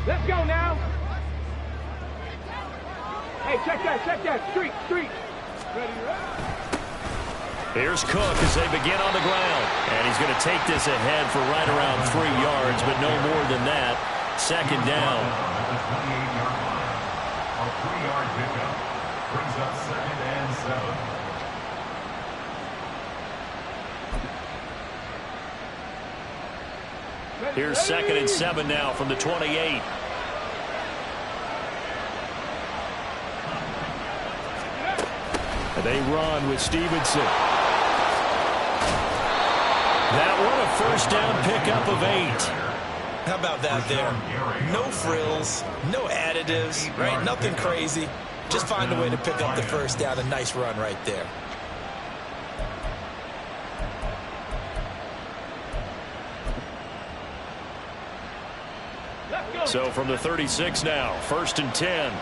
Let's go now. Hey, check that. Street. Ready, Here's Cook as they begin on the ground. And he's going to take this ahead for right around 3 yards, but no more than that. Second down. At the 28-yard line. A 3-yard pickup brings up 2nd and 7. Here's 2nd and 7 now from the 28. They run with Stevenson. That one a first down pickup of 8. How about that there? No frills, no additives, right? Nothing crazy. Just find a way to pick up the first down. A nice run right there. So from the 36 now, 1st and 10.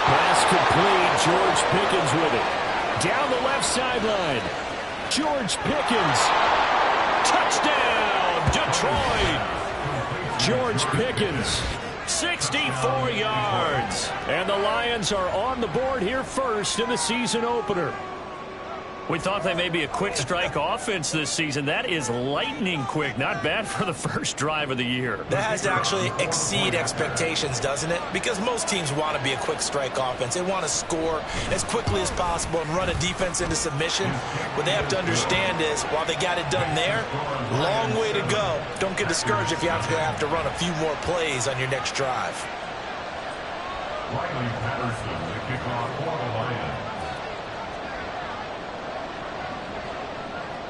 Pass complete. George Pickens with it. Down the left sideline. George Pickens. Touchdown, Detroit. George Pickens, 64 yards. And the Lions are on the board here first in the season opener. We thought they may be a quick strike offense this season. That is lightning quick. Not bad for the first drive of the year. That has to actually exceed expectations, doesn't it? Because most teams want to be a quick strike offense. They want to score as quickly as possible and run a defense into submission. What they have to understand is, while they got it done there, long way to go. Don't get discouraged if you have to run a few more plays on your next drive. Riley Patterson, the kickoff for the Lions.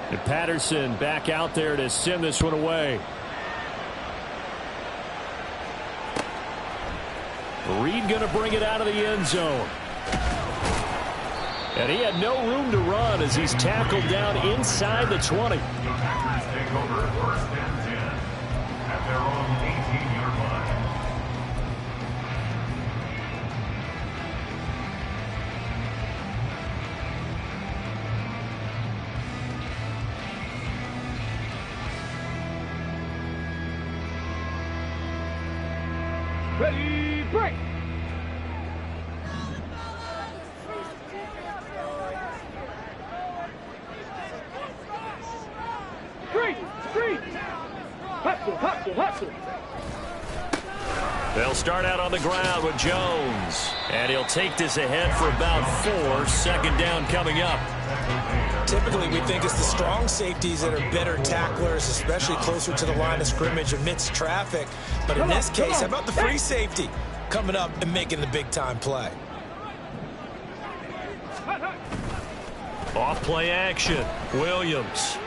And Patterson back out there to send this one away. Reed going to bring it out of the end zone. And he had no room to run as he's tackled down inside the 20. The Packers take over 1st and 10 at their own 18-yard line. Ready, break. Street. Hustle. They'll start out on the ground with Jones. And he'll take this ahead for about 4. Second down coming up. Typically, we think it's the strong safeties that are better tacklers, especially closer to the line of scrimmage amidst traffic. But in this case, how about the free safety coming up and making the big-time play? Off-play action. Williams.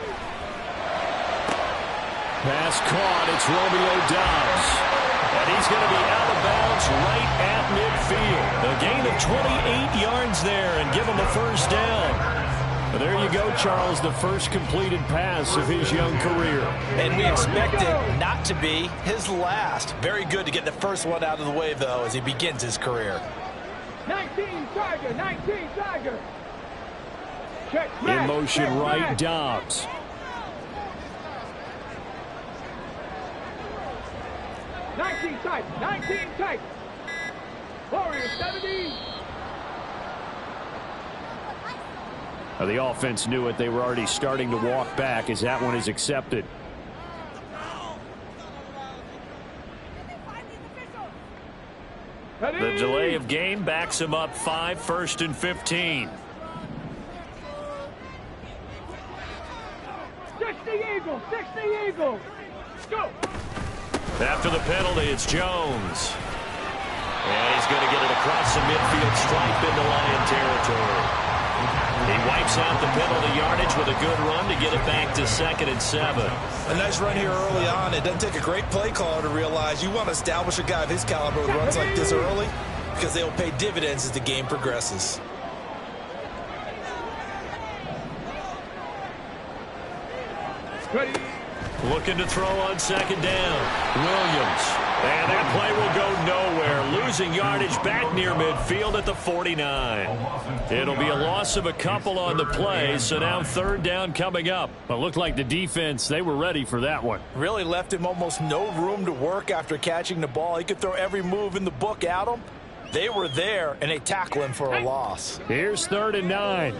Pass caught. It's Romeo Doubs. And he's going to be out of bounds right at midfield. A gain of 28 yards there and give him a first down. There you go, Charles, the first completed pass of his young career. And we expect it not to be his last. Very good to get the first one out of the way, though, as he begins his career. 19 Tiger. Check, in motion right, Dobbs. 19 tight. Warriors 70. The offense knew it. They were already starting to walk back as that one is accepted. The delay of game backs him up 5, 1st and 15. 60 Eagles. Go. After the penalty, it's Jones. And he's going to get it across the midfield stripe into Lion territory. He wipes out the penalty yardage with a good run to get it back to 2nd and 7. A nice run here early on. It doesn't take a great play caller to realize you want to establish a guy of his caliber with runs like this early because they'll pay dividends as the game progresses. Ready. Looking to throw on 2nd down. Williams. And that play will go nowhere, losing yardage back near midfield at the 49. It'll be a loss of a couple on the play, so now third down coming up. But it looked like the defense, they were ready for that one. Really left him almost no room to work after catching the ball. He could throw every move in the book at him. They were there, and they tackle him for a loss. Here's 3rd and 9.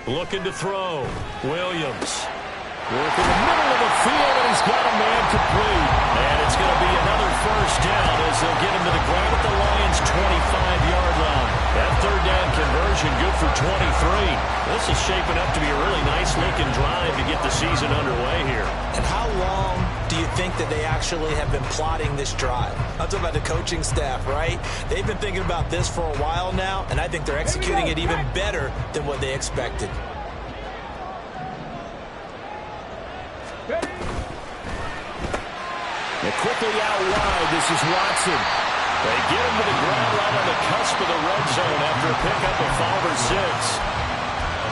Looking to throw. Williams. Work in the middle of the field, and he's got a man complete. And it's going to be another first down as they'll get him to the ground at the Lions' 25-yard line. That third down conversion good for 23. This is shaping up to be a really nice-looking drive to get the season underway here. And how long do you think that they actually have been plotting this drive? I'm talking about the coaching staff, right? They've been thinking about this for a while now, and I think they're executing it even better than what they expected. And quickly out wide, this is Watson. They get him to the ground right on the cusp of the red zone after a pickup of 5 or 6.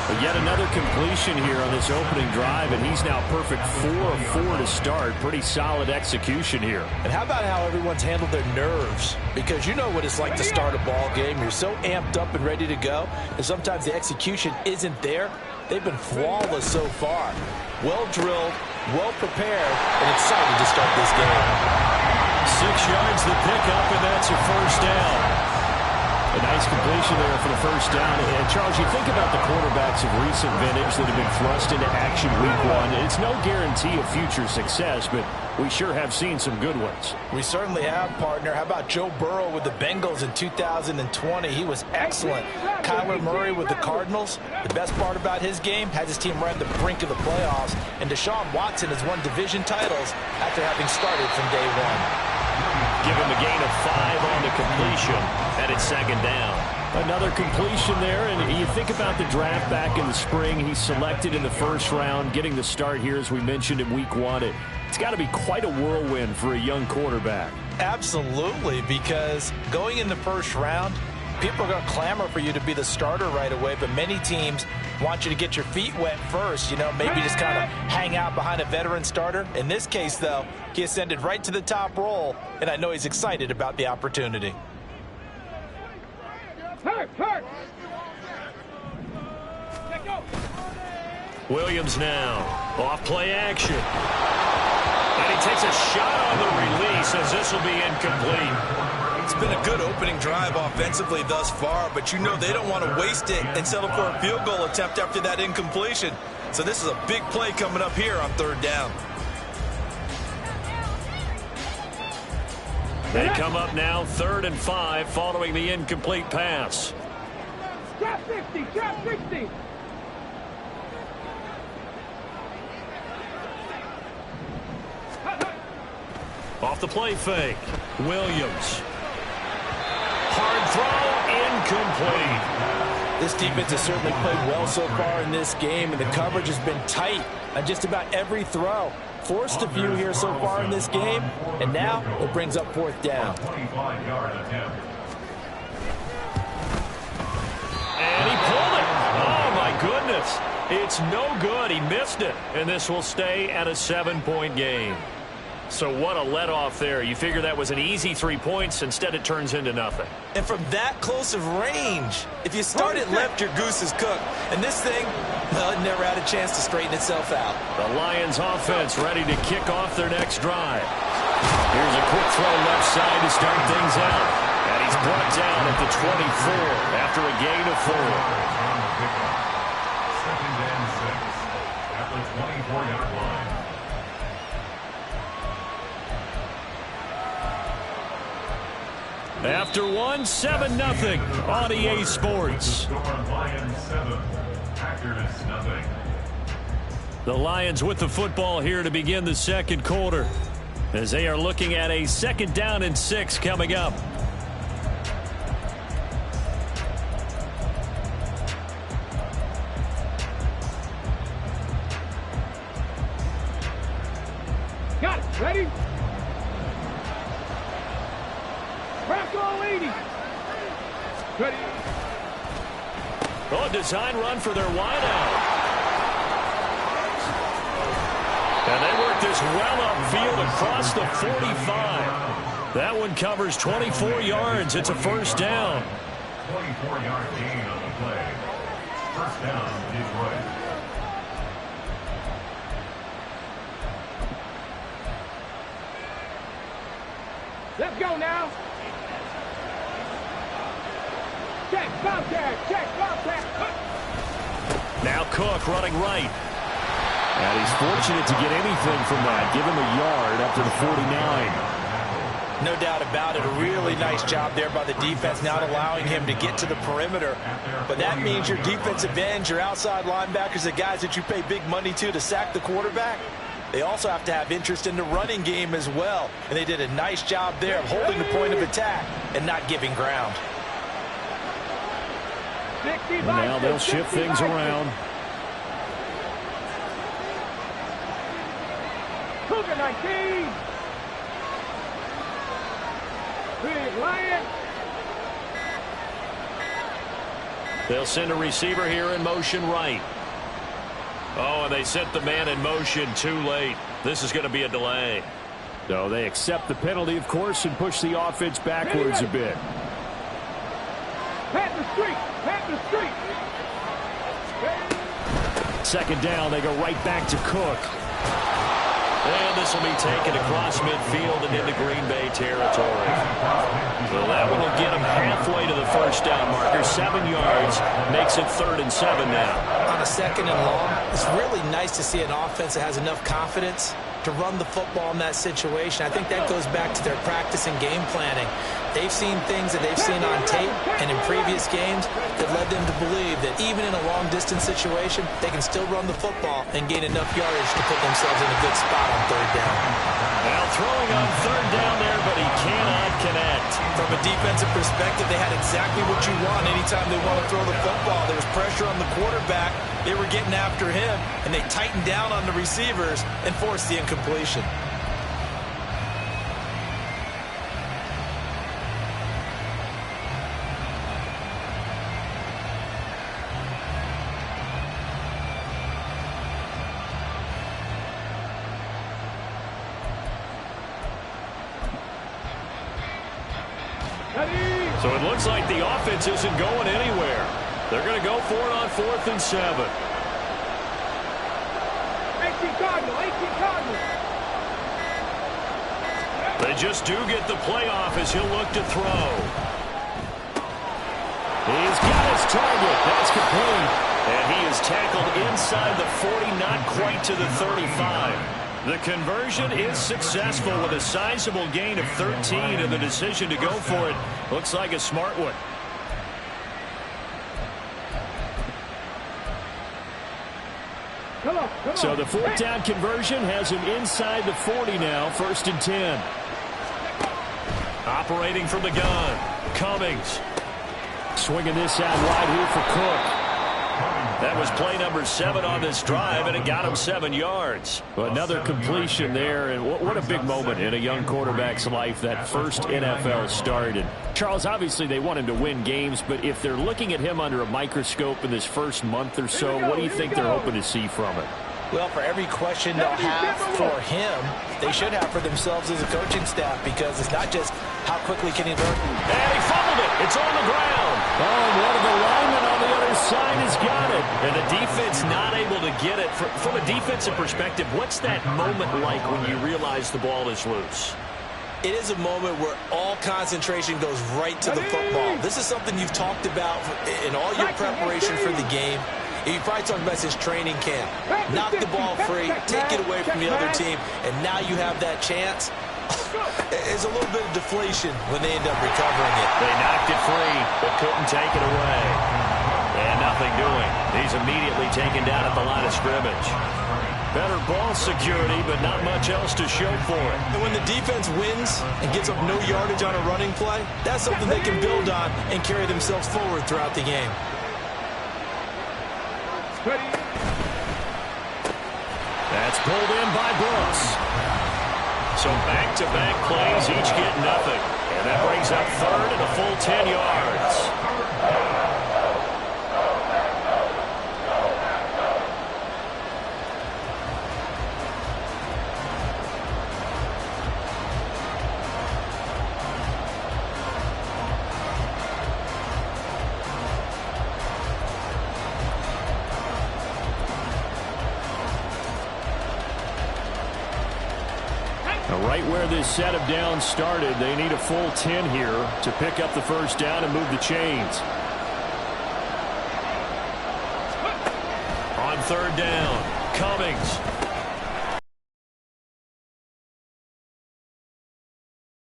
But yet another completion here on this opening drive, and he's now perfect 4 of 4 to start. Pretty solid execution here. And how about how everyone's handled their nerves? Because you know what it's like to start a ball game. You're so amped up and ready to go, and sometimes the execution isn't there. They've been flawless so far. Well drilled, well prepared, and excited to start this game. 6 yards the pickup, and that's a first down. A nice completion there for the first down. And Charles, you think about the quarterbacks of recent vintage that have been thrust into action week 1. It's no guarantee of future success, but we sure have seen some good ones. We certainly have, partner. How about Joe Burrow with the Bengals in 2020? He was excellent. Kyler Murray with the Cardinals. The best part about his game, has his team right at the brink of the playoffs. And Deshaun Watson has won division titles after having started from day 1. Give him a gain of 5 on the completion, and it's 2nd down. Another completion there, and you think about the draft back in the spring. He's selected in the first round, getting the start here, as we mentioned, in week 1. It's got to be quite a whirlwind for a young quarterback. Absolutely, because going in the first round, people are going to clamor for you to be the starter right away, but many teams want you to get your feet wet first, you know, maybe just kind of hang out behind a veteran starter. In this case, though, he ascended right to the top role, and I know he's excited about the opportunity. Hurt. Williams now, off play action. And he takes a shot on the release as this will be incomplete. It's been a good opening drive offensively thus far, but you know they don't want to waste it and settle for a field goal attempt after that incompletion. So this is a big play coming up here on 3rd down. They come up now 3rd and 5 following the incomplete pass. Drop 60. Off the play fake, Williams. Hard throw, incomplete. This defense has certainly played well so far in this game, and the coverage has been tight on just about every throw. Forced a few here so far in this game, and now it brings up 4th down. 25-yard attempt. And he pulled it. Oh, my goodness. It's no good. He missed it, and this will stay at a 7-point game. So what a let-off there. You figure that was an easy 3 points. Instead, it turns into nothing. And from that close of range, if you start it left, your goose is cooked. And this thing, well, it never had a chance to straighten itself out. The Lions offense ready to kick off their next drive. Here's a quick throw left side to start things out. And he's brought down at the 24 after a gain of 4. 2nd and 6 at the 24-yard line. After 1, 7-0 on EA Sports. Lions 7, Packers nothing. The Lions with the football here to begin the second quarter, as they are looking at a 2nd down and 6 coming up. Got it. Ready? Crack all 80. Ready? Oh, design run for their wideout. And they work this well upfield across the 45. That one covers 24 yards. It's a first down. 24-yard gain on the play. First down, Detroit. Let's go now. Check, contact, check, contact. Now Cook running right. And he's fortunate to get anything from that. Give him a yard up to the 49. No doubt about it. A really nice job there by the defense, not allowing him to get to the perimeter. But that means your defensive ends, your outside linebackers, the guys that you pay big money to sack the quarterback, they also have to have interest in the running game as well. And they did a nice job there of holding the point of attack and not giving ground. And now they'll shift things around. Cougar 19. Big Lion. They'll send a receiver here in motion right. Oh, and they sent the man in motion too late. This is going to be a delay. So they accept the penalty, of course, and push the offense backwards a bit. Pat the street. Pat the street. Second down, they go right back to Cook. And this will be taken across midfield and into Green Bay territory. Well, that one will get them halfway to the first down marker. 7 yards makes it 3rd and 7 now. On a 2nd and long, it's really nice to see an offense that has enough confidence to run the football in that situation. I think that goes back to their practice and game planning. They've seen things that they've seen on tape and in previous games that led them to believe that even in a long-distance situation, they can still run the football and gain enough yardage to put themselves in a good spot on 3rd down. Now throwing on 3rd down there, but he cannot connect. From a defensive perspective, they had exactly what you want anytime they want to throw the football. There was pressure on the quarterback. They were getting after him, and they tightened down on the receivers and forced the incompletion. So it looks like the offense isn't going anywhere. They're going to go for it on 4th and 7. 18 Cardinal, 18 Cardinal. They just do get the playoff as he'll look to throw. He's got his target. That's complete. And he is tackled inside the 40, not quite to the 35. The conversion is successful with a sizable gain of 13, and the decision to go for it looks like a smart one. Come on. So the 4th down conversion has him inside the 40 now, 1st and 10. Operating from the gun, Cummings. Swinging this out wide here for Cook. That was play number 7 on this drive, and it got him 7 yards. Another completion there, and what a big moment in a young quarterback's life, that first NFL start. And Charles, obviously they want him to win games, but if they're looking at him under a microscope in this first month or so, what do you think they're hoping to see from it? Well, for every question they'll have for him, they should have for themselves as a coaching staff, because it's not just how quickly can he learn. And he fumbled it. It's on the ground. Oh, and one of the linemen on the other side has got it. And the defense not able to get it. From a defensive perspective, what's that moment like when you realize the ball is loose? It is a moment where all concentration goes right to the football. This is something you've talked about in all your preparation for the game. You probably talked about since training camp. Knock the ball free, take it away from the other team, and now you have that chance. It's a little bit of deflation when they end up recovering it. They knocked it free, but couldn't take it away. And nothing doing. He's immediately taken down at the line of scrimmage. Better ball security, but not much else to show for it. And when the defense wins and gives up no yardage on a running play, that's something they can build on and carry themselves forward throughout the game. That's pulled in by Brooks. So back-to-back plays, each get nothing. And that brings up 3rd and a full 10 yards. Right where this set of downs started, they need a full 10 here to pick up the first down and move the chains. On third down, Cummings.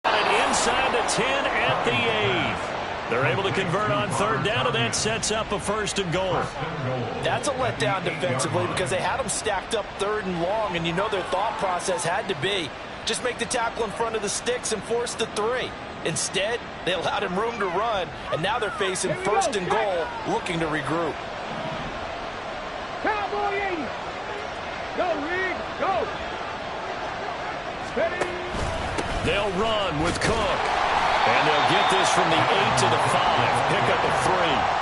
Inside the 10 at the 8. They're able to convert on third down, and that sets up a first and goal. That's a letdown defensively because they had them stacked up third and long, and you know their thought process had to be just make the tackle in front of the sticks and force the 3. Instead, they allowed him room to run, and now they're facing first and goal, looking to regroup. Cowboy 80. Go, Reed. Go. Steady. They'll run with Cook. And they'll get this from the 8 to the 5. Pick up a 3.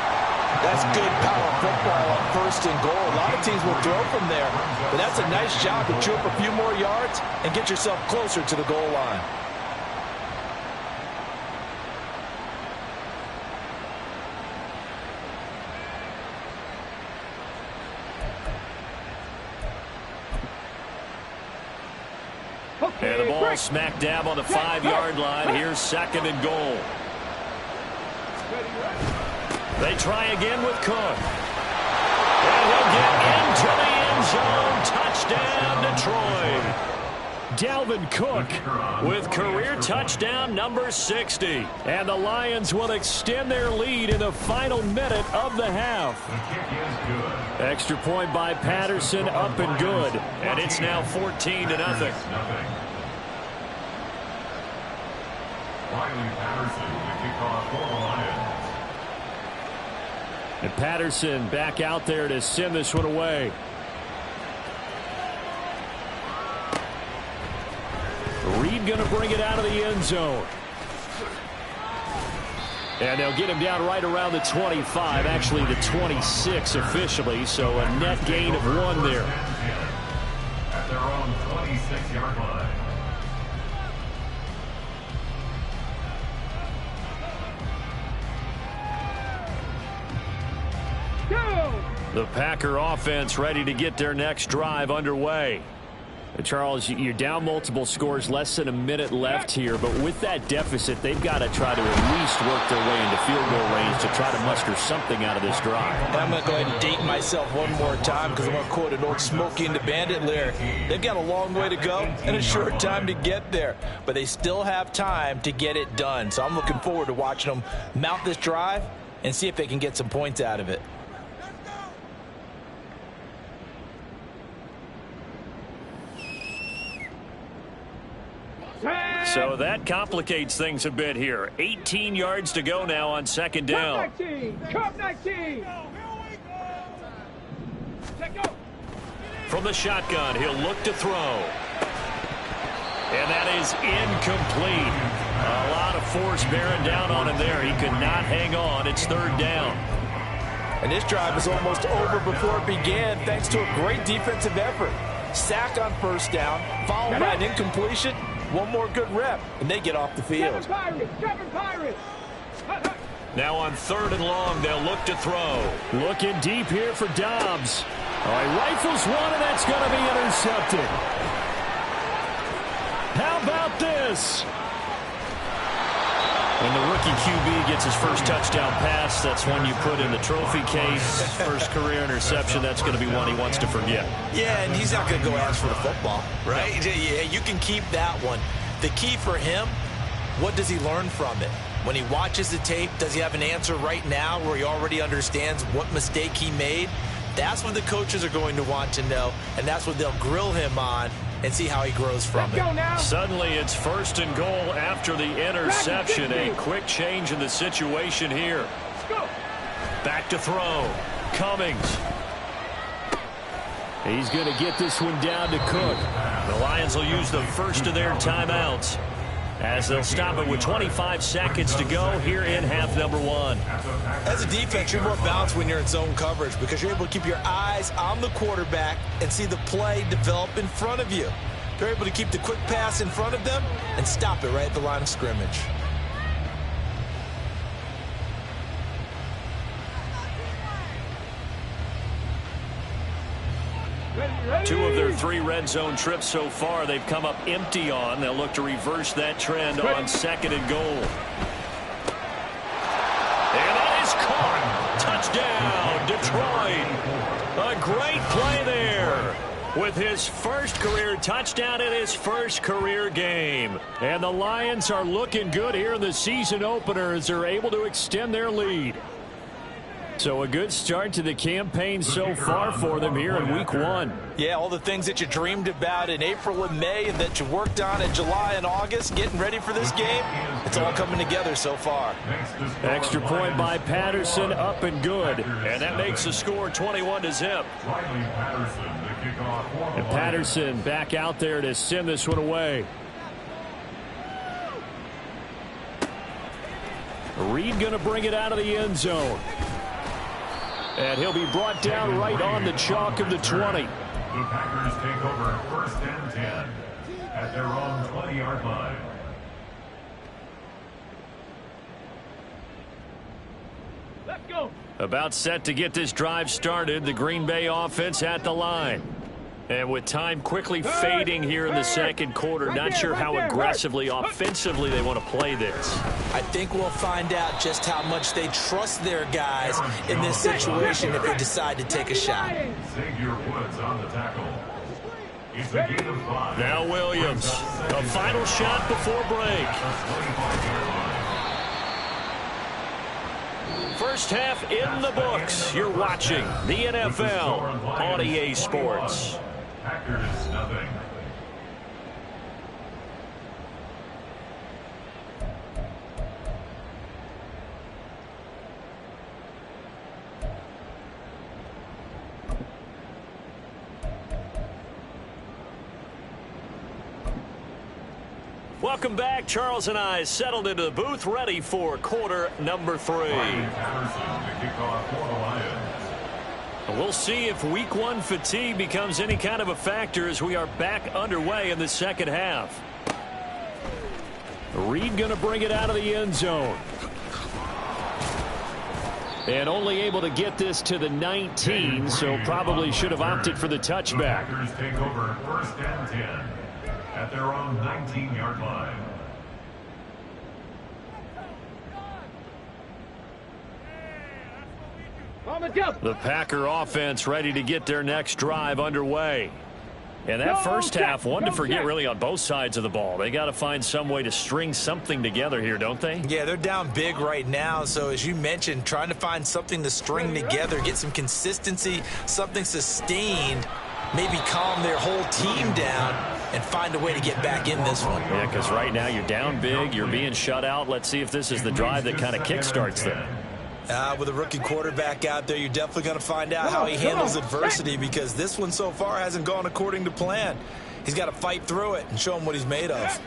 That's good power football on first and goal. A lot of teams will throw from there, but that's a nice job to chew up a few more yards and get yourself closer to the goal line. And the ball smack dab on the 5-yard line. Here's second and goal. They try again with Cook. And he'll get into the end zone. Touchdown, Detroit. Dalvin Cook with career touchdown number 60. And the Lions will extend their lead in the final minute of the half. Extra point by Patterson, up and good. And it's now 14-0. Riley Patterson, the kickoff for the Lions. And Patterson back out there to send this one away. Reed going to bring it out of the end zone. And they'll get him down right around the 25, actually the 26 officially, so a net gain of 1 there. At their own 26-yard line. The Packer offense ready to get their next drive underway. And Charles, you're down multiple scores, less than a minute left here, but with that deficit, they've got to try to at least work their way into field goal range to try to muster something out of this drive. And I'm going to go ahead and date myself one more time because I'm going to quote an old Smokey and the Bandit lyric. They've got a long way to go and a short time to get there, but they still have time to get it done. So I'm looking forward to watching them mount this drive and see if they can get some points out of it. So that complicates things a bit here. 18 yards to go now on second down. Cup 19. From the shotgun, he'll look to throw. And that is incomplete. A lot of force bearing down on him there. He could not hang on. It's third down. And this drive is almost over before it began thanks to a great defensive effort. Sack on first down, followed by an incompletion. One more good rep, and they get off the field. Now on third and long, they'll look to throw. Looking deep here for Dobbs. Oh, he rifles one, and that's going to be intercepted. How about this? When the rookie QB gets his first touchdown pass, that's one you put in the trophy case. First career interception, that's going to be one he wants to forget. Yeah, and he's not going to go ask for the football, right? No. Yeah, you can keep that one. The key for him, what does he learn from it? When he watches the tape, does he have an answer right now where he already understands what mistake he made? That's what the coaches are going to want to know, and that's what they'll grill him on and see how he grows from it. Suddenly it's first and goal after the interception. A quick change in the situation here. Back to throw. Cummings. He's going to get this one down to Cook. The Lions will use the first of their timeouts as they'll stop it with 25 seconds to go here in half number 1. As a defense, you're more balanced when you're in zone coverage because you're able to keep your eyes on the quarterback and see the play develop in front of you. They're able to keep the quick pass in front of them and stop it right at the line of scrimmage. 2 of their 3 red zone trips so far, they've come up empty on. They'll look to reverse that trend on 2nd and goal. And that is caught. Touchdown, Detroit. A great play there with his first career touchdown in his first career game. And the Lions are looking good here in the season opener as they're able to extend their lead. So a good start to the campaign so far for them here in week 1. Yeah, all the things that you dreamed about in April and May and that you worked on in July and August, getting ready for this game, it's all coming together so far. Extra point by Patterson, up and good. And that makes the score 21-0. And Patterson back out there to send this one away. Reed going to bring it out of the end zone. And he'll be brought down right on the chalk of the 20. The Packers take over 1st and 10 at their own 20-yard line. Let's go. About set to get this drive started, the Green Bay offense at the line. And with time quickly fading here in the second quarter, not sure how aggressively, offensively they want to play this. I think we'll find out just how much they trust their guys in this situation if they decide to take a shot. Xavier Woods on the tackle. It's a gain of 5. Now Williams, a final shot before break. First half in the books. You're watching the NFL on EA Sports. Packers nothing. Welcome back. Charles and I settled into the booth, ready for quarter number 3. Patterson to kick off for the Lions. We'll see if week 1 fatigue becomes any kind of a factor as we are back underway in the second half. Reed going to bring it out of the end zone. And only able to get this to the 19, so probably should have opted for the touchback. The Packers take over 1st and 10 at their own 19-yard line. The Packer offense ready to get their next drive underway. And that first half, one to forget really on both sides of the ball. They got to find some way to string something together here, don't they? Yeah, they're down big right now. So as you mentioned, trying to find something to string together, get some consistency, something sustained, maybe calm their whole team down and find a way to get back in this one. Yeah, because right now you're down big, you're being shut out. Let's see if this is the drive that kind of kickstarts them. With a rookie quarterback out there, you're definitely going to find out how he handles adversity, because this one so far hasn't gone according to plan. He's got to fight through it and show him what he's made of.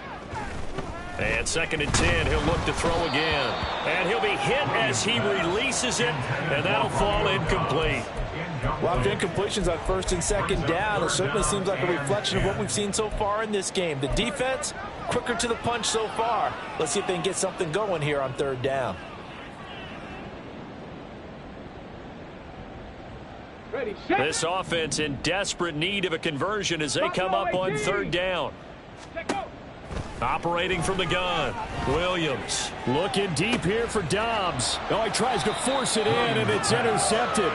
And 2nd and 10, he'll look to throw again. And he'll be hit as he releases it, and that'll fall incomplete. Well, after incompletions on 1st and 2nd down, it certainly seems like a reflection of what we've seen so far in this game. The defense, quicker to the punch so far. Let's see if they can get something going here on 3rd down. This offense in desperate need of a conversion as they come up on 3rd down. Operating from the gun, Williams looking deep here for Dobbs. Oh, he tries to force it in, and it's intercepted.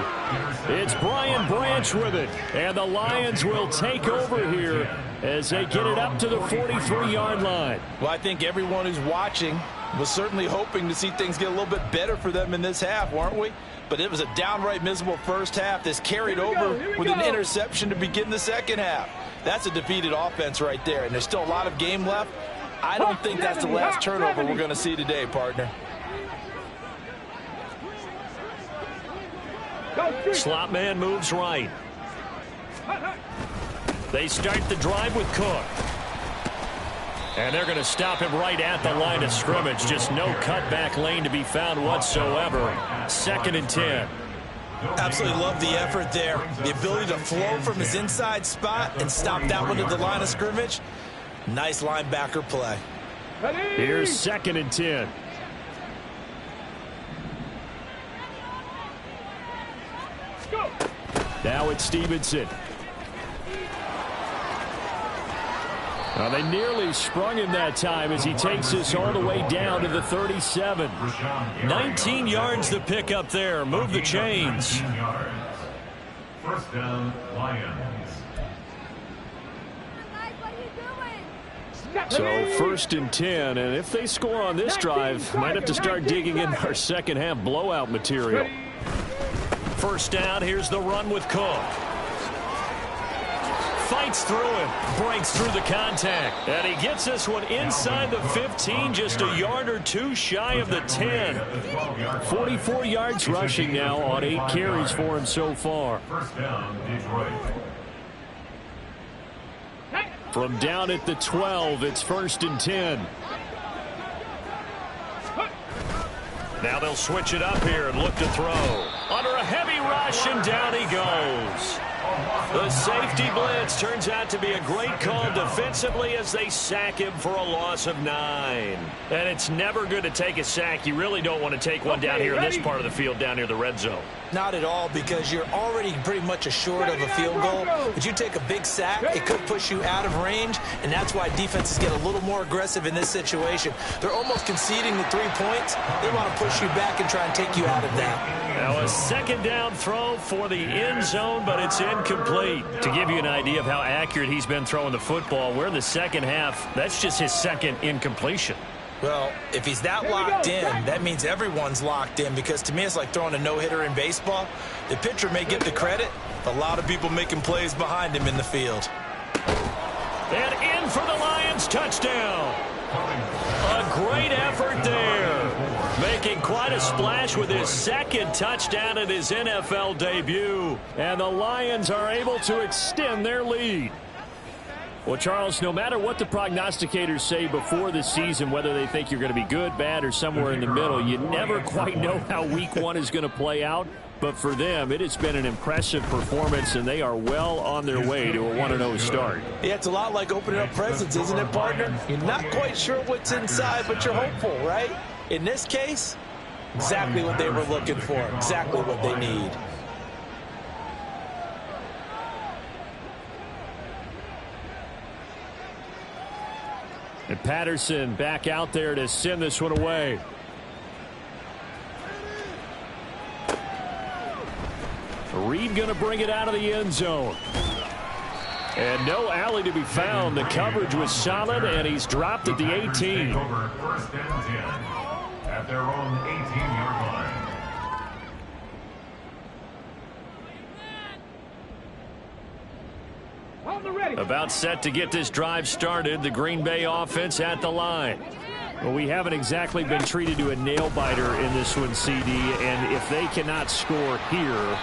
It's Brian Branch with it, and the Lions will take over here as they get it up to the 43-yard line. Well, I think everyone who's watching was certainly hoping to see things get a little bit better for them in this half, weren't we? But it was a downright miserable first half. This carried over with an interception to begin the second half. That's a defeated offense right there, and there's still a lot of game left. I don't think that's the last turnover we're going to see today, partner. Slot man moves right. They start the drive with Cook. And they're going to stop him right at the line of scrimmage. Just no cutback lane to be found whatsoever. 2nd and 10. Absolutely love the effort there. The ability to flow from his inside spot and stop that one at the line of scrimmage. Nice linebacker play. Here's 2nd and 10. Now it's Stevenson. Well, they nearly sprung him that time as he takes this all the way down to the 37. 19 yards to pick up there. Move the chains. First down, Lions. So 1st and 10, and if they score on this drive, might have to start digging in our second half blowout material. First down, here's the run with Cook. Fights through him, breaks through the contact, and he gets this one inside the 15, just a yard or two shy of the 10. 44 yards rushing now on 8 carries for him so far. First down, Detroit. From down at the 12, it's 1st and 10. Now they'll switch it up here and look to throw. Under a heavy rush, and down he goes. The safety blitz turns out to be a great call defensively as they sack him for a loss of 9. And it's never good to take a sack. You really don't want to take one down here in this part of the field, down near the red zone. Not at all, because you're already pretty much assured of a field goal. But you take a big sack, it could push you out of range, and that's why defenses get a little more aggressive in this situation. They're almost conceding the 3 points. They want to push you back and try and take you out of that. Now a second down throw for the end zone, but it's incomplete. To give you an idea of how accurate he's been throwing the football, we're in the second half. That's just his second incompletion. Well, if he's that locked in, that means everyone's locked in, because to me it's like throwing a no-hitter in baseball. The pitcher may get the credit, a lot of people making plays behind him in the field. And in for the Lions, touchdown. A great effort there. Making quite a splash with his second touchdown in his NFL debut. And the Lions are able to extend their lead. Well, Charles, no matter what the prognosticators say before the season, whether they think you're going to be good, bad, or somewhere in the middle, you never quite know how week 1 is going to play out. But for them, it has been an impressive performance, and they are well on their way to a 1-0 start. Yeah, it's a lot like opening up presents, isn't it, partner? You're not quite sure what's inside, but you're hopeful, right? In this case, exactly what they were looking for, exactly what they need. And Patterson back out there to send this one away. Reed going to bring it out of the end zone. And no alley to be found. The coverage was solid, and he's dropped at the 18. Over 1st and 10 at their own 18-yard line. About set to get this drive started. The Green Bay offense at the line. Well, we haven't exactly been treated to a nail-biter in this one, CD. And if they cannot score here,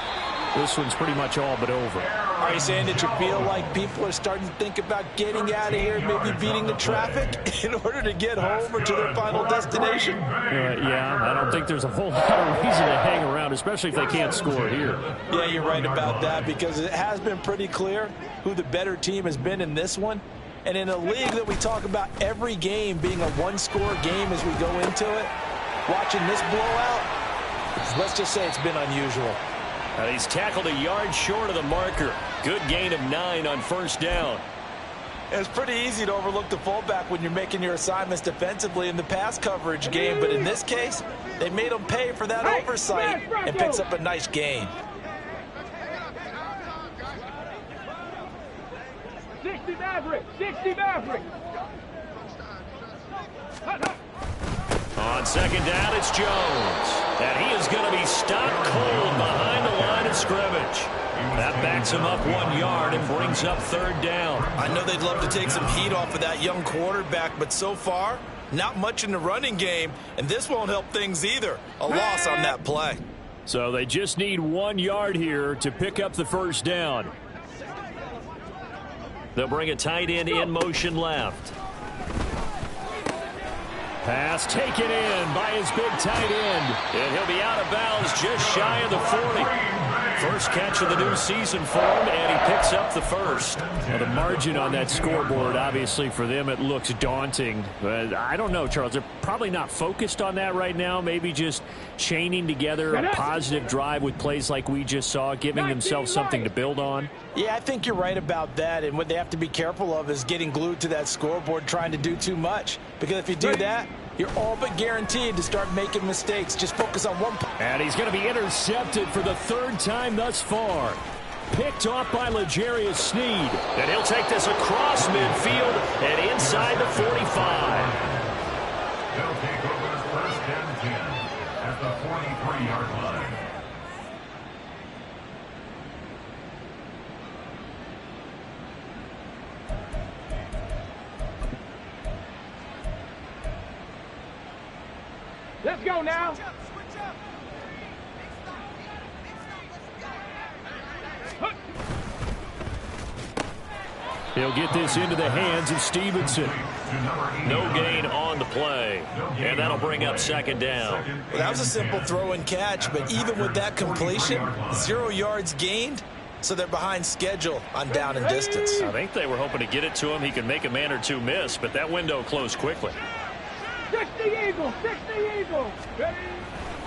this one's pretty much all but over. Are you saying that you feel like people are starting to think about getting out of here and maybe beating the traffic in order to get home or to their final destination? Yeah, I don't think there's a whole lot of reason to hang around, especially if they can't score here. Yeah, you're right about that, because it has been pretty clear who the better team has been in this one. And in a league that we talk about every game being a one-score game as we go into it, watching this blowout, let's just say it's been unusual. And he's tackled a yard short of the marker. Good gain of 9 on 1st down. It's pretty easy to overlook the fullback when you're making your assignments defensively in the pass coverage game, but in this case, they made him pay for that oversight and picks up a nice gain. 60 Maverick! 60 Maverick! On 2nd down, it's Jones. And he is going to be stopped cold behind the line of scrimmage. That backs him up 1 yard and brings up 3rd down. I know they'd love to take some heat off of that young quarterback, but so far, not much in the running game, and this won't help things either. A loss on that play. So they just need 1 yard here to pick up the 1st down. They'll bring a tight end in motion left. Pass taken in by his big tight end. And he'll be out of bounds just shy of the 40. First catch of the new season for him, and he picks up the first. Well, the margin on that scoreboard, obviously, for them, it looks daunting. But I don't know, Charles. They're probably not focused on that right now. Maybe just chaining together a positive drive with plays like we just saw, giving themselves something to build on. Yeah, I think you're right about that. And what they have to be careful of is getting glued to that scoreboard, trying to do too much. Because if you do that, you're all but guaranteed to start making mistakes. Just focus on one. And he's going to be intercepted for the third time thus far. Picked off by L'Jarius Sneed. And he'll take this across midfield and inside the 45. They'll take over first and 10 at the 43-yard line. Let's go now. He'll get this into the hands of Stevenson. No gain on the play. And that'll bring up second down. Well, that was a simple throw and catch, but even with that completion, 0 yards gained, so they're behind schedule on down and distance. I think they were hoping to get it to him. He could make a man or two miss, but that window closed quickly. 60 Eagles, 60 Eagles. Ready?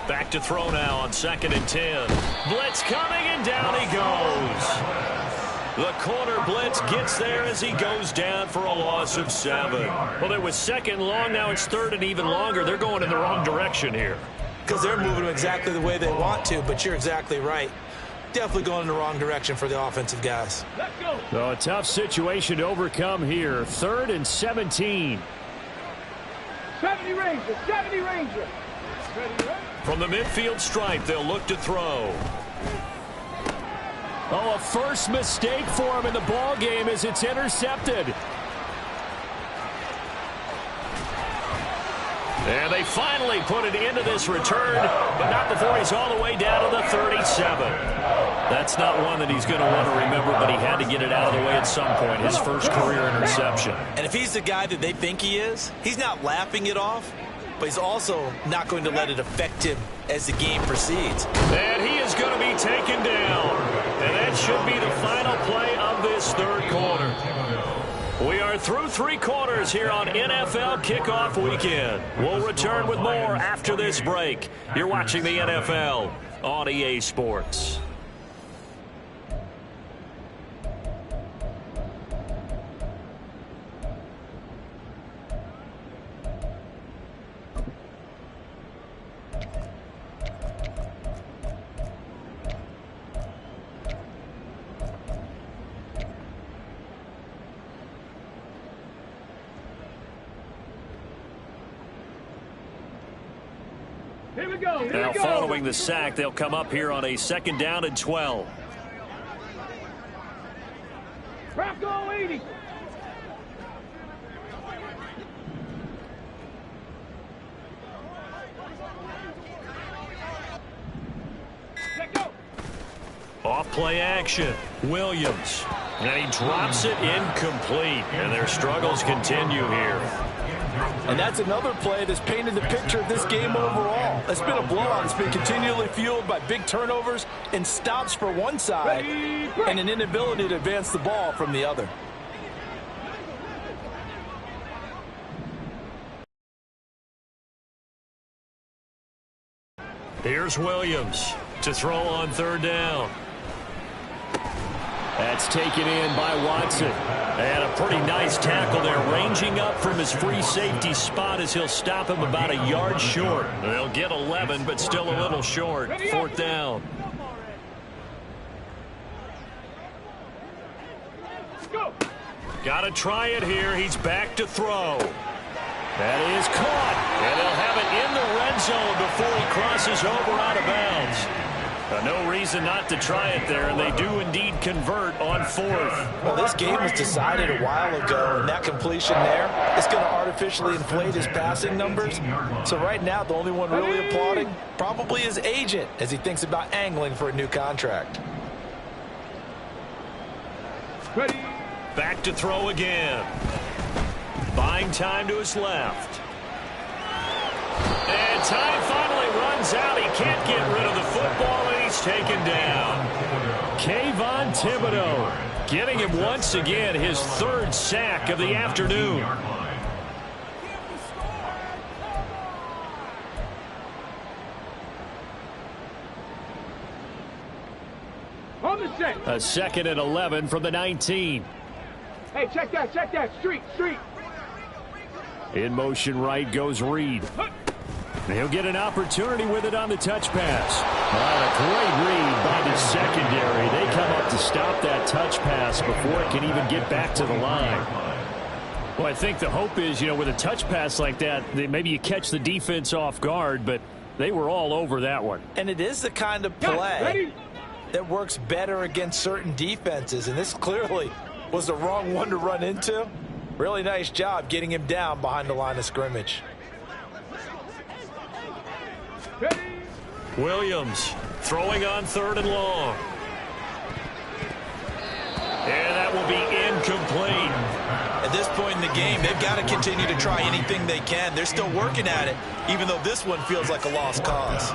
Back to throw now on 2nd and 10. Blitz coming, and down he goes. The corner blitz gets there as he goes down for a loss of 7. Well, it was 2nd long. Now it's 3rd and even longer. They're going in the wrong direction here. Because they're moving exactly the way they want to, but you're exactly right. Definitely going in the wrong direction for the offensive guys. Let's go. So a tough situation to overcome here. 3rd and 17. 70 Ranger, 70 Ranger. Ready? From the midfield stripe, they'll look to throw. Oh, a first mistake for him in the ball game as it's intercepted. And they finally put it into this return, but not before he's all the way down to the 37. That's not one that he's going to want to remember, but he had to get it out of the way at some point, his first career interception. And if he's the guy that they think he is, he's not laughing it off, but he's also not going to let it affect him as the game proceeds. And he is going to be taken down. And that should be the final play of this 3rd quarter. We are through 3 quarters here on NFL Kickoff Weekend. We'll return with more after this break. You're watching the NFL on EA Sports. Here we go. Here Now, we go. following the sack, they'll come up here on a 2nd down and 12. Bronco 80. Let go. Off play action. Williams. And he drops it incomplete. And their struggles continue here. And that's another play that's painted the picture of this game overall. It's been a blowout. It's been continually fueled by big turnovers and stops for one side and an inability to advance the ball from the other. Here's Williams to throw on 3rd down. That's taken in by Watson. And a pretty nice tackle there, ranging up from his free safety spot as he'll stop him about a yard short. They'll get 11, but still a little short. 4th down. Go. Got to try it here. He's back to throw. That is caught. And they'll have it in the red zone before he crosses over out of bounds. No reason not to try it there, and they do indeed convert on 4th. Well, this game was decided a while ago, and that completion there is going to artificially inflate his passing numbers. So right now, the only one really applauding probably his agent as he thinks about angling for a new contract. Ready. Back to throw again. Buying time to his left. And time finally runs out. He can't get rid of the football, and he's taken down. Kayvon Thibodeaux getting him once again his third sack of the afternoon. On the set. A 2nd and 11 from the 19. Hey, check that, street. In motion right goes Reed. He'll get an opportunity with it on the touch pass. A great read by the secondary. They come up to stop that touch pass before it can even get back to the line. Well, I think the hope is, with a touch pass like that, maybe you catch the defense off guard, but they were all over that one. And it is the kind of play that works better against certain defenses, and this clearly was the wrong one to run into. Really nice job getting him down behind the line of scrimmage. Williams throwing on 3rd and long. And that will be incomplete. At this point in the game, they've got to continue to try anything they can. They're still working at it, even though this one feels like a lost cause.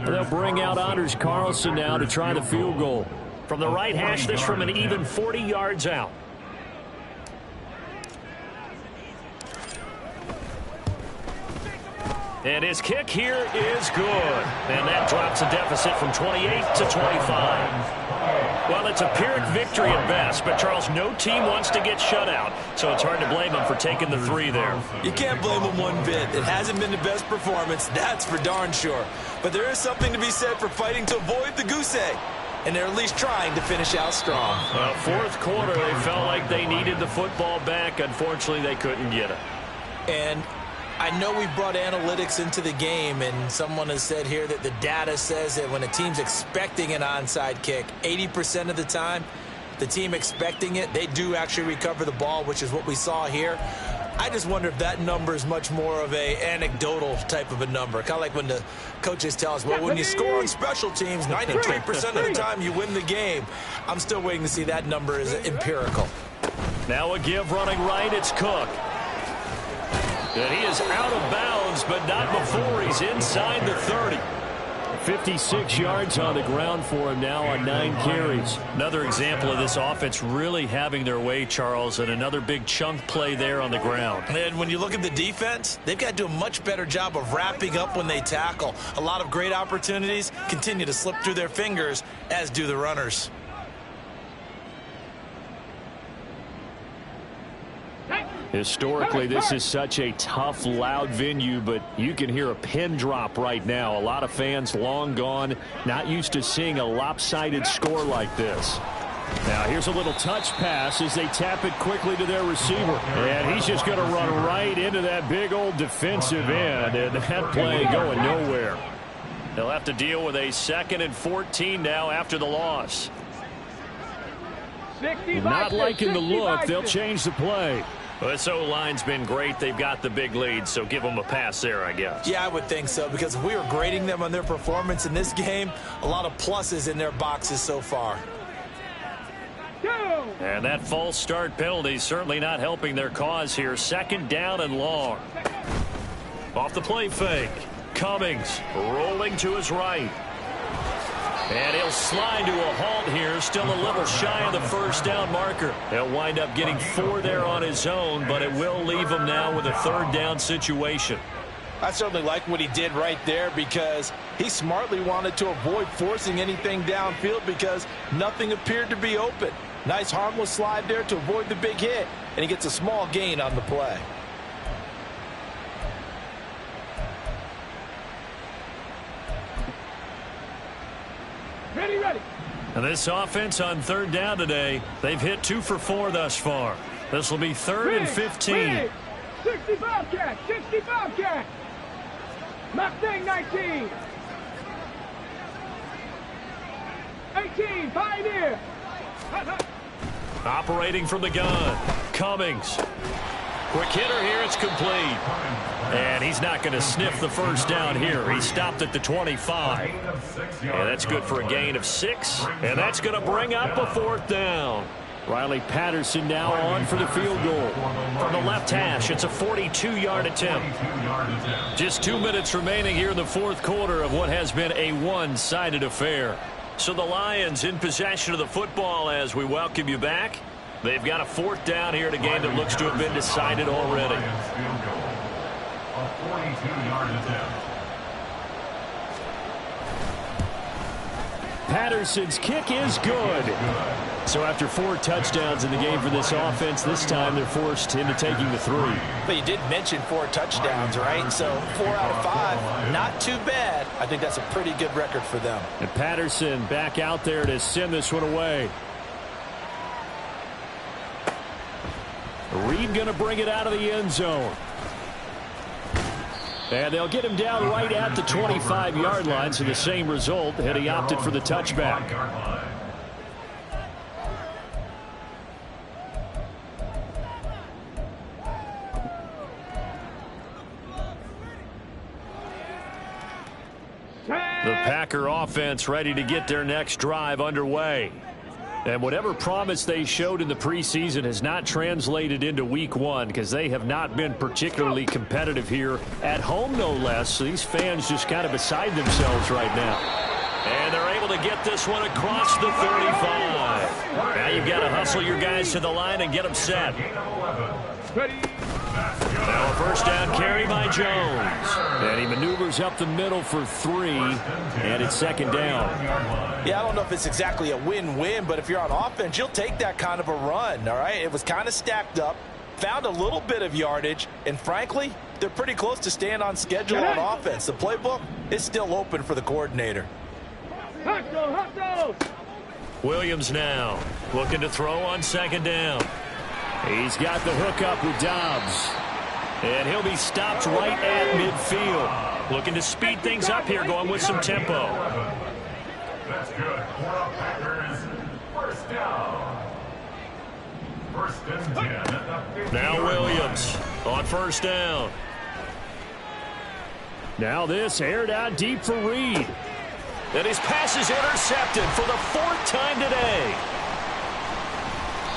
They'll bring out Anders Carlson now to try the field goal. From the right hash, this from an even 40 yards out. And his kick here is good. And that drops a deficit from 28 to 25. Well, it's a Pyrrhic victory at best, but Charles, no team wants to get shut out, so it's hard to blame them for taking the 3 there. You can't blame them one bit. It hasn't been the best performance, that's for darn sure. But there is something to be said for fighting to avoid the goose egg, and they're at least trying to finish out strong. Well, 4th quarter, they felt like they needed the football back. Unfortunately, they couldn't get it. And I know we brought analytics into the game, and someone has said here that the data says that when a team's expecting an onside kick, 80% of the time, the team expecting it, they do actually recover the ball, which is what we saw here. I just wonder if that number is much more of a anecdotal type of a number. Kind of like when the coaches tell us, well, when you score on special teams, 93% of the time you win the game. I'm still waiting to see that number is empirical. Now a give running right, it's Cook. And he is out of bounds, but not before he's inside the 30. 56 yards on the ground for him now on 9 carries. Another example of this offense really having their way, Charles, and another big chunk play there on the ground. And when you look at the defense, they've got to do a much better job of wrapping up when they tackle. A lot of great opportunities continue to slip through their fingers, as do the runners. Historically, this is such a tough, loud venue, but you can hear a pin drop right now. A lot of fans long gone, not used to seeing a lopsided score like this. Now, here's a little touch pass as they tap it quickly to their receiver. And he's just going to run right into that big old defensive end, and that play going nowhere. They'll have to deal with a 2nd and 14 now after the loss. Not liking the look. They'll change the play. Well, this O-line's been great. They've got the big lead, so give them a pass there, I guess. Yeah, I would think so, because if we were grading them on their performance in this game, a lot of pluses in their boxes so far. And that false start penalty certainly not helping their cause here. 2nd down and long. Off the play fake. Cummings rolling to his right. And he'll slide to a halt here, still a little shy of the 1st down marker. He'll wind up getting 4 there on his own, but it will leave him now with a 3rd down situation. I certainly like what he did right there, because he smartly wanted to avoid forcing anything downfield because nothing appeared to be open. Nice harmless slide there to avoid the big hit, and he gets a small gain on the play. Ready. And this offense on 3rd down today, they've hit 2 for 4 thus far. This will be 3rd and 15. 65 catch. Mustang 19. 18, Pioneer. Operating from the gun, Cummings. Quick hitter here. It's complete. And he's not going to sniff the first down here. He stopped at the 25. And that's good for a gain of 6. And that's going to bring up a 4th down. Riley Patterson now on for the field goal. From the left hash, it's a 42-yard attempt. Just 2 minutes remaining here in the 4th quarter of what has been a one-sided affair. So the Lions in possession of the football as we welcome you back. They've got a 4th down here in a game that looks to have been decided already. A 42-yard attempt. Patterson's kick is good. So after 4 touchdowns in the game for this offense, this time they're forced into taking the 3. But you did mention 4 touchdowns, right? So 4 out of 5, not too bad. I think that's a pretty good record for them. And Patterson back out there to send this one away. Reed going to bring it out of the end zone. And they'll get him down right at the 25-yard line, so the same result, and he opted for the touchback. The Packer offense ready to get their next drive underway. And whatever promise they showed in the preseason has not translated into week 1 because they have not been particularly competitive here at home, no less. So these fans just kind of beside themselves right now. And they're able to get this one across the 35. Now you've got to hustle your guys to the line and get them set. Now a first down carry by Jones. And he maneuvers up the middle for 3, and it's 2nd down. Yeah, I don't know if it's exactly a win-win, but if you're on offense, you'll take that kind of a run, all right? It was kind of stacked up, found a little bit of yardage, and frankly, they're pretty close to staying on schedule on offense. The playbook is still open for the coordinator. Williams now looking to throw on 2nd down. He's got the hook up with Dobbs. And he'll be stopped right at midfield. Looking to speed things up here, going with some tempo. That's good. Packers, first down. 1st and 10 at the 50. Now Williams on 1st down. Now this aired out deep for Reed. And his pass is intercepted for the 4th time today.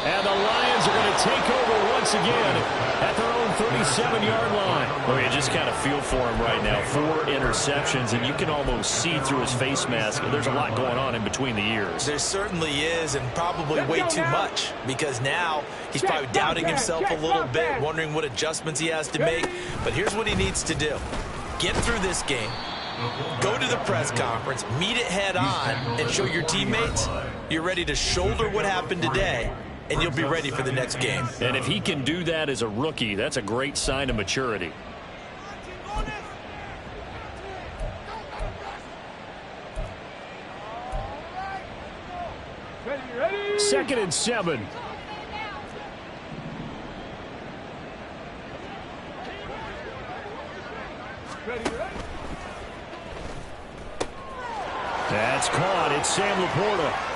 And the Lions are going to take over once again at their own 37-yard line. Well, you just kind of feel for him right now. 4 interceptions, and you can almost see through his face mask. There's a lot going on in between the ears. There certainly is, and probably way too much, because now he's probably doubting himself a little bit, wondering what adjustments he has to make. But here's what he needs to do. Get through this game, go to the press conference, meet it head on, and show your teammates you're ready to shoulder what happened today, and you'll be ready for the next game. And if he can do that as a rookie, that's a great sign of maturity. Ready. 2nd and 7. Ready. That's caught. It's Sam Laporta.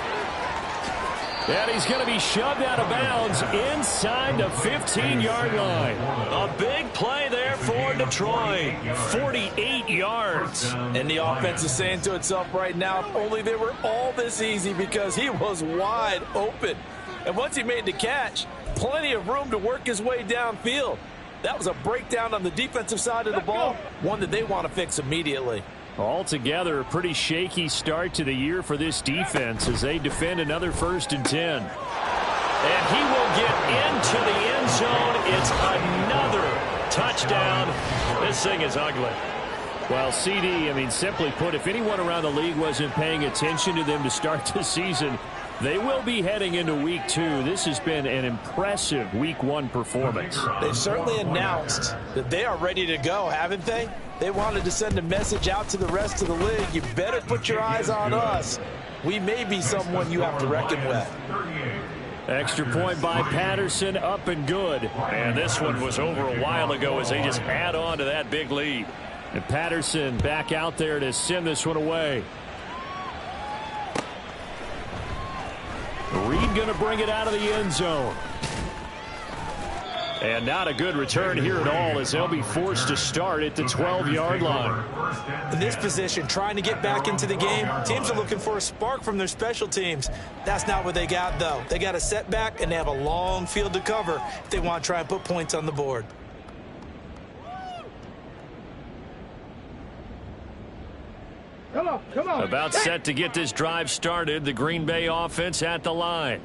And he's going to be shoved out of bounds inside the 15-yard line. A big play there for Detroit. 48 yards. And the offense is saying to itself right now, if only they were all this easy, because he was wide open. And once he made the catch, plenty of room to work his way downfield. That was a breakdown on the defensive side of the ball, one that they want to fix immediately. Altogether, a pretty shaky start to the year for this defense as they defend another 1st and 10. And he will get into the end zone. It's another touchdown. This thing is ugly. Well, CD, I mean, simply put, if anyone around the league wasn't paying attention to them to start the season, they will be heading into week 2. This has been an impressive week 1 performance. They've certainly announced that they are ready to go, haven't they? They wanted to send a message out to the rest of the league. You better put your eyes on us. We may be someone you have to reckon with. Extra point by Patterson, up and good. And this one was over a while ago as they just add on to that big lead. And Patterson back out there to send this one away. Reed going to bring it out of the end zone. And not a good return here at all, as they'll be forced to start at the 12-yard line. In this position, trying to get back into the game, teams are looking for a spark from their special teams. That's not what they got, though. They got a setback, and they have a long field to cover if they want to try and put points on the board. Come on. About set to get this drive started, the Green Bay offense at the line.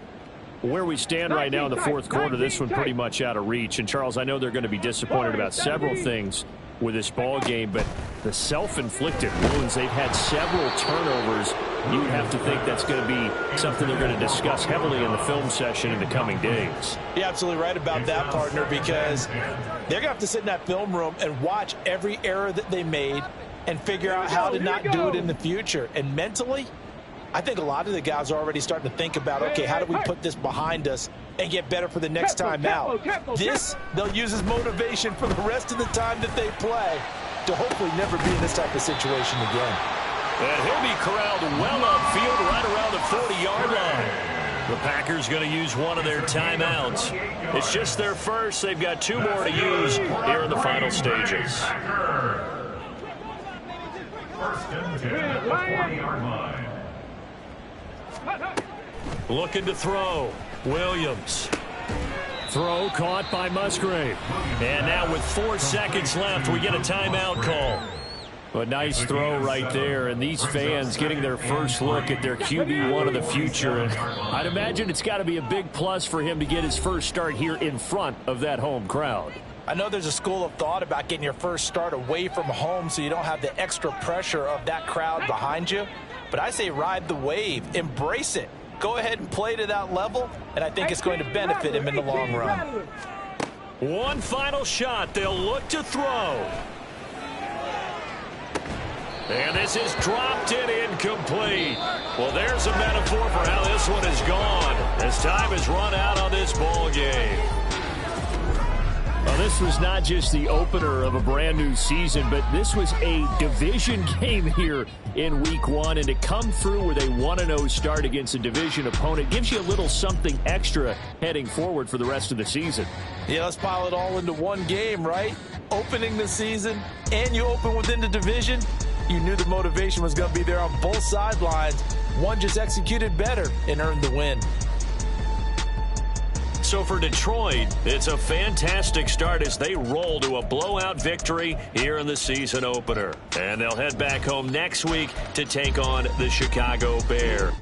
Where we stand right now in the fourth quarter, this one pretty much out of reach. And, Charles, I know they're going to be disappointed about several things with this ball game, but the self-inflicted wounds, they've had several turnovers. You'd have to think that's going to be something they're going to discuss heavily in the film session in the coming days. You're absolutely right about that, partner, because they're going to have to sit in that film room and watch every error that they made and figure out how to not do it in the future. And mentally, I think a lot of the guys are already starting to think about, okay, how do we put this behind us and get better for the next time out? This, they'll use as motivation for the rest of the time that they play to hopefully never be in this type of situation again. And he'll be corralled well upfield right around the 40-yard line. The Packers going to use one of their timeouts. It's just their first. They've got two more to use here in the final stages. First and 10 at the 40-yard line. Looking to throw. Williams. Throw caught by Musgrave. And now with 4 seconds left, we get a timeout call. A nice throw right there, and these fans getting their first look at their QB1 of the future. And I'd imagine it's got to be a big plus for him to get his first start here in front of that home crowd. I know there's a school of thought about getting your first start away from home so you don't have the extra pressure of that crowd behind you. But I say ride the wave. Embrace it. Go ahead and play to that level, and I think it's going to benefit him in the long run. One final shot. They'll look to throw. And this is dropped and incomplete. Well, there's a metaphor for how this one is gone as time has run out on this ball game. Well, this was not just the opener of a brand new season, but this was a division game here in week 1. And to come through with a 1-0 start against a division opponent gives you a little something extra heading forward for the rest of the season. Yeah, let's pile it all into one game, right? Opening the season, and you open within the division. You knew the motivation was going to be there on both sidelines. One just executed better and earned the win. So for Detroit, it's a fantastic start as they roll to a blowout victory here in the season opener. And they'll head back home next week to take on the Chicago Bears.